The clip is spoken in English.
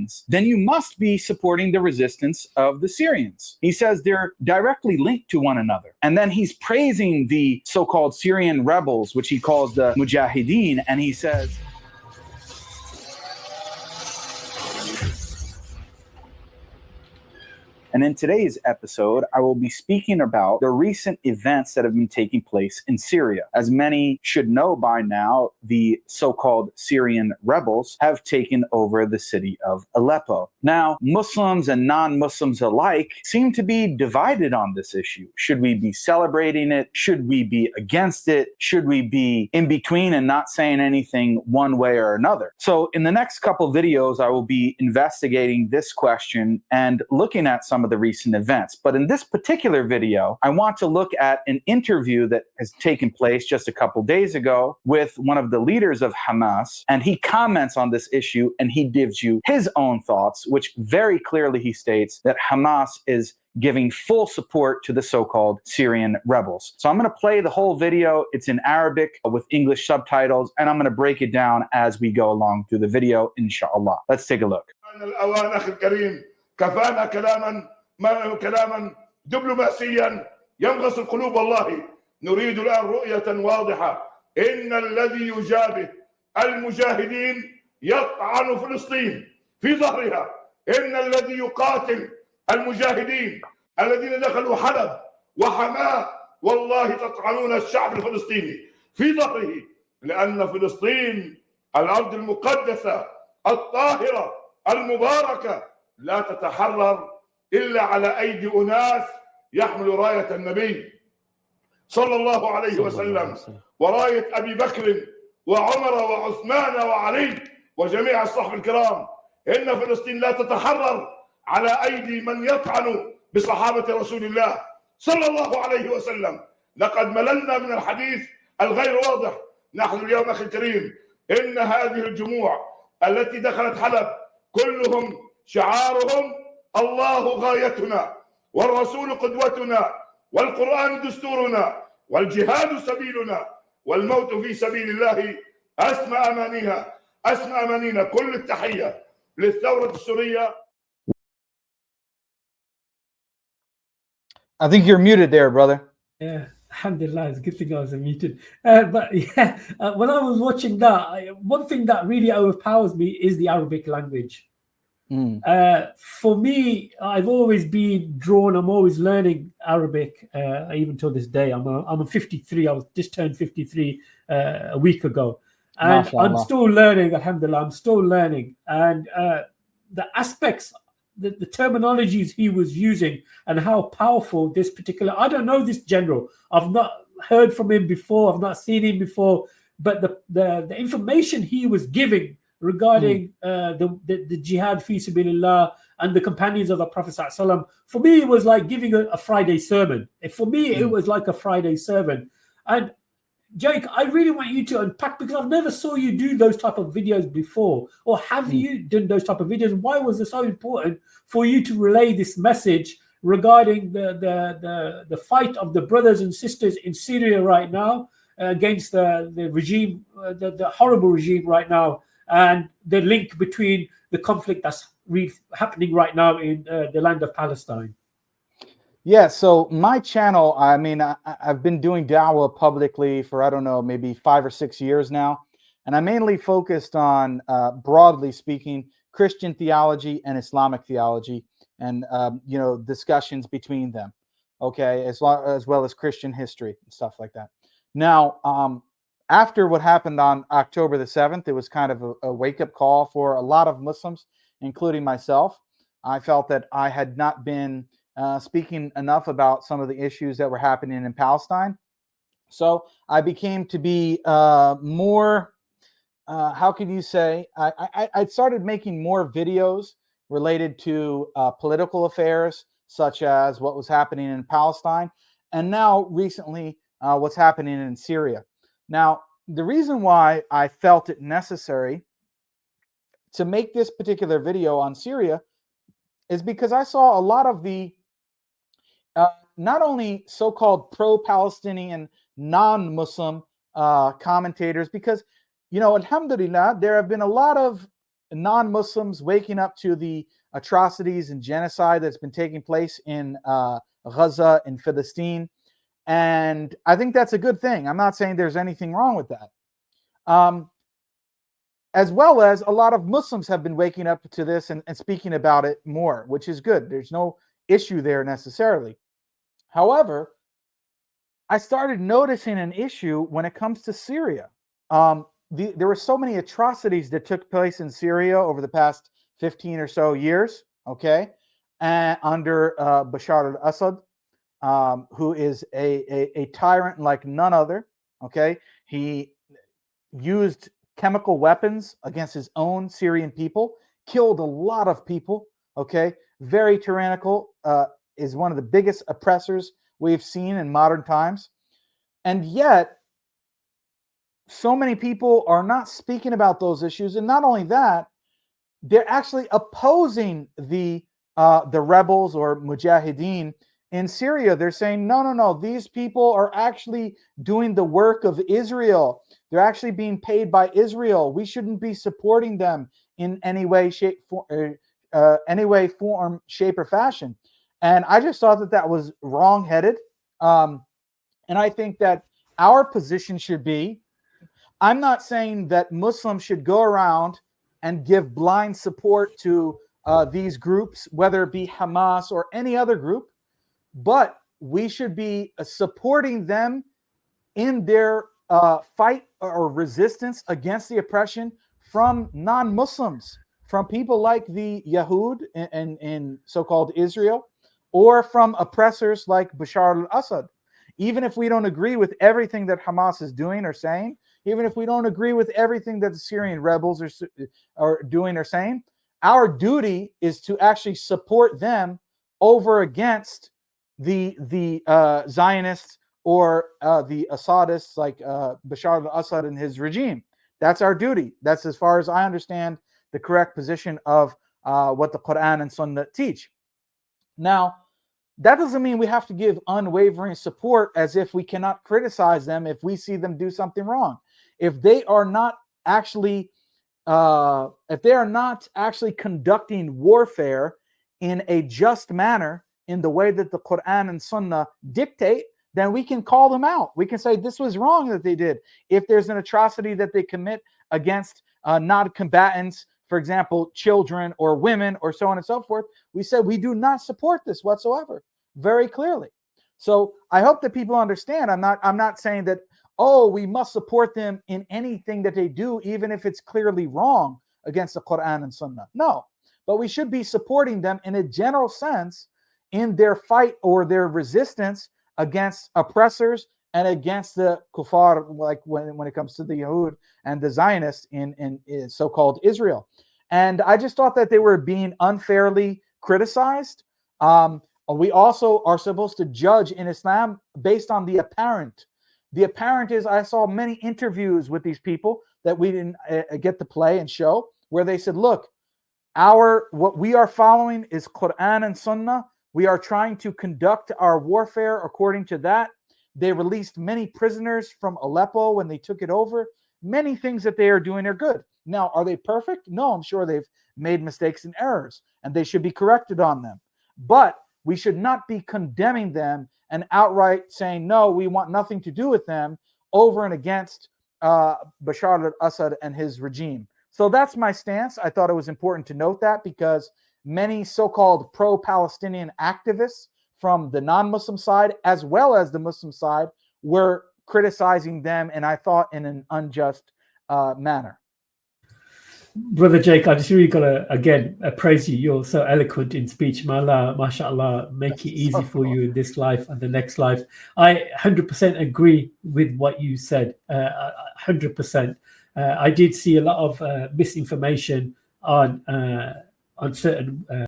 Syrians, then you must be supporting the resistance of the Syrians. He says they're directly linked to one another. And then he's praising the so-called Syrian rebels, which he calls the Mujahideen, and he says, and in today's episode, I will be speaking about the recent events that have been taking place in Syria. As many should know by now, the so-called Syrian rebels have taken over the city of Aleppo. Now, Muslims and non-Muslims alike seem to be divided on this issue. Should we be celebrating it? Should we be against it? Should we be in between and not saying anything one way or another? So in the next couple videos, I will be investigating this question and looking at some of the recent events. But in this particular video, I want to look at an interview that has taken place just a couple days ago with one of the leaders of Hamas, and he comments on this issue and he gives you his own thoughts, which very clearly he states that Hamas is giving full support to the so-called Syrian rebels. So I'm going to play the whole video. It's in Arabic with English subtitles, and I'm going to break it down as we go along through the video, inshallah. Let's take a look. كفانا كلاما دبلوماسيا يمغص القلوب. والله نريد الآن رؤية واضحة. إن الذي يجابه المجاهدين يطعن فلسطين في ظهرها. إن الذي يقاتل المجاهدين الذين دخلوا حلب وحماه والله تطعنون الشعب الفلسطيني في ظهره، لأن فلسطين الأرض المقدسة الطاهرة المباركة لا تتحرر إلا على أيدي أناس يحمل راية النبي صلى الله عليه وسلم وراية أبي بكر وعمر وعثمان وعلي وجميع الصحب الكرام. إن فلسطين لا تتحرر على أيدي من يطعن بصحابة رسول الله صلى الله عليه وسلم. لقد مللنا من الحديث الغير واضح. نحن اليوم أخي الكريم إن هذه الجموع التي دخلت حلب كلهم شعارهم الله غايتنا والرسول قدوتنا والقرآن دستورنا والجهاد سبيلنا والموت في سبيل الله أسمى أمانيها أسمى أمانينا. كل التحية للثورة السورية. I think you're muted there, brother. Yeah, alhamdulillah, it's a good thing I was muted. But yeah, when I was watching that, one thing that really overpowers me is the Arabic language. For me, I've always been drawn. I'm always learning Arabic, even till this day. I'm a 53. I was just turned 53 a week ago, and I'm still learning. Alhamdulillah, I'm still learning. And the aspects, the terminologies he was using, and how powerful this particular. I don't know this general. I've not heard from him before. I've not seen him before. But the information he was giving regarding the jihad fi sabilillah and the companions of the Prophet ﷺ, for me it was like giving a Friday sermon. For me it was like a Friday sermon. And Jake, I really want you to unpack, because I've never saw you do those type of videos before. Or have you done those type of videos? Why was it so important for you to relay this message regarding the fight of the brothers and sisters in Syria right now against the regime, the horrible regime right now, and the link between the conflict that's happening right now in the land of Palestine? Yeah, so my channel, I mean, I've been doing da'wah publicly for, I don't know, maybe 5 or 6 years now. And I mainly focused on, broadly speaking, Christian theology and Islamic theology and, discussions between them, okay, as well as Christian history and stuff like that. Now, after what happened on October the 7th, it was kind of a wake-up call for a lot of Muslims, including myself. I felt that I had not been speaking enough about some of the issues that were happening in Palestine. So I became to be more, how can you say, I started making more videos related to political affairs, such as what was happening in Palestine, and now recently what's happening in Syria. Now, the reason why I felt it necessary to make this particular video on Syria is because I saw a lot of the not only so-called pro-Palestinian non-Muslim commentators, because, alhamdulillah, there have been a lot of non-Muslims waking up to the atrocities and genocide that's been taking place in Gaza and Palestine. And I think that's a good thing. I'm not saying there's anything wrong with that. As well as a lot of Muslims have been waking up to this and speaking about it more, which is good. There's no issue there necessarily. However, I started noticing an issue when it comes to Syria. There were so many atrocities that took place in Syria over the past 15 or so years, okay, and under Bashar al-Assad, who is a tyrant like none other, okay? He used chemical weapons against his own Syrian people, killed a lot of people, okay? Very tyrannical, is one of the biggest oppressors we've seen in modern times. And yet, so many people are not speaking about those issues. And not only that, they're actually opposing the rebels or mujahideen in Syria. They're saying, no, these people are actually doing the work of Israel. They're actually being paid by Israel. We shouldn't be supporting them in any way, form, shape, or fashion. And I just thought that was wrong-headed. And I think that our position should be, I'm not saying that Muslims should go around and give blind support to these groups, whether it be Hamas or any other group, but we should be supporting them in their fight or resistance against the oppression from non-Muslims, from people like the Yahud in so-called Israel, or from oppressors like Bashar al-Assad. Even if we don't agree with everything that Hamas is doing or saying, even if we don't agree with everything that the Syrian rebels are doing or saying, our duty is to actually support them over against the Zionists or the Assadists like Bashar al-Assad and his regime. That's our duty. That's, as far as I understand, the correct position of what the Quran and Sunnah teach. Now, that doesn't mean we have to give unwavering support as if we cannot criticize them if we see them do something wrong. If they are not actually conducting warfare in a just manner, in the way that the Quran and Sunnah dictate, then we can call them out. We can say this was wrong that they did. If there's an atrocity that they commit against non-combatants, for example, children or women or so on and so forth, we said we do not support this whatsoever, very clearly. So I hope that people understand. I'm not saying that, oh, we must support them in anything that they do, even if it's clearly wrong against the Quran and Sunnah. No, but we should be supporting them in a general sense in their fight or their resistance against oppressors and against the kuffar, like when it comes to the Yahud and the Zionists in so-called Israel. And I just thought that they were being unfairly criticized. We also are supposed to judge in Islam based on the apparent. The apparent is, I saw many interviews with these people that we didn't get to play and show, where they said, look, what we are following is Quran and Sunnah. We are trying to conduct our warfare according to that. They released many prisoners from Aleppo when they took it over. Many things that they are doing are good. Now, are they perfect? No, I'm sure they've made mistakes and errors, and they should be corrected on them. But we should not be condemning them and outright saying, no, we want nothing to do with them over and against Bashar al-Assad and his regime. So that's my stance. I thought it was important to note that because many so-called pro-Palestinian activists from the non-Muslim side as well as the Muslim side were criticizing them, and I thought in an unjust manner. Brother Jake, I just really got to, again, praise you. You're so eloquent in speech. Mashallah, make it easy for you in this life and the next life. I 100% agree with what you said, 100%. I did see a lot of misinformation on certain